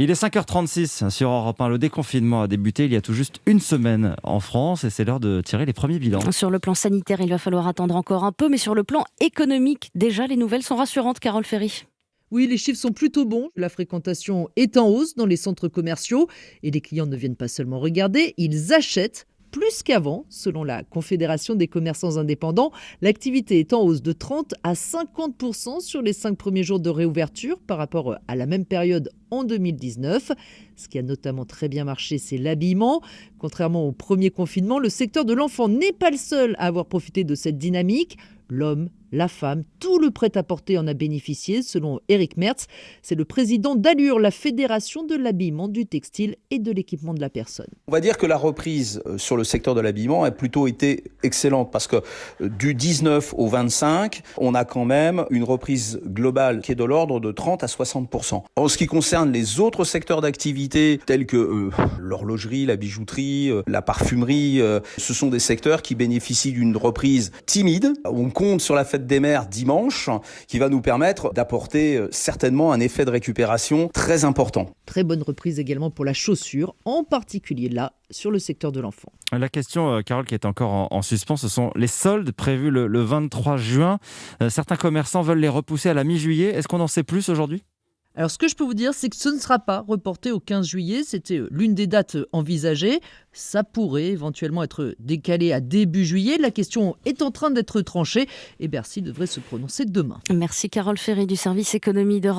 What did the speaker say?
Il est 5h36 sur Europe 1. Le déconfinement a débuté il y a tout juste une semaine en France et c'est l'heure de tirer les premiers bilans. Sur le plan sanitaire, il va falloir attendre encore un peu, mais sur le plan économique, déjà les nouvelles sont rassurantes, Carole Ferry. Oui, les chiffres sont plutôt bons. La fréquentation est en hausse dans les centres commerciaux et les clients ne viennent pas seulement regarder, ils achètent plus qu'avant. Selon la Confédération des commerçants indépendants, l'activité est en hausse de 30 à 50% sur les 5 premiers jours de réouverture par rapport à la même période en 2019. Ce qui a notamment très bien marché, c'est l'habillement. Contrairement au premier confinement, le secteur de l'enfant n'est pas le seul à avoir profité de cette dynamique. L'homme, la femme, tout le prêt-à-porter en a bénéficié, selon Éric Mertz. C'est le président d'Allure, la fédération de l'habillement, du textile et de l'équipement de la personne. On va dire que la reprise sur le secteur de l'habillement a plutôt été excellente parce que du 19 au 25, on a quand même une reprise globale qui est de l'ordre de 30 à 60%. En ce qui concerne les autres secteurs d'activité tels que l'horlogerie, la bijouterie, la parfumerie, ce sont des secteurs qui bénéficient d'une reprise timide. On compte sur la fête des mères dimanche qui va nous permettre d'apporter certainement un effet de récupération très important. Très bonne reprise également pour la chaussure, en particulier là sur le secteur de l'enfant. La question, Carole, qui est encore en suspens, ce sont les soldes prévus le 23 juin. Certains commerçants veulent les repousser à la mi-juillet. Est-ce qu'on en sait plus aujourd'hui ? Alors ce que je peux vous dire, c'est que ce ne sera pas reporté au 15 juillet. C'était l'une des dates envisagées. Ça pourrait éventuellement être décalé à début juillet. La question est en train d'être tranchée et Bercy devrait se prononcer demain. Merci Carole Ferry du service économie d'Europe.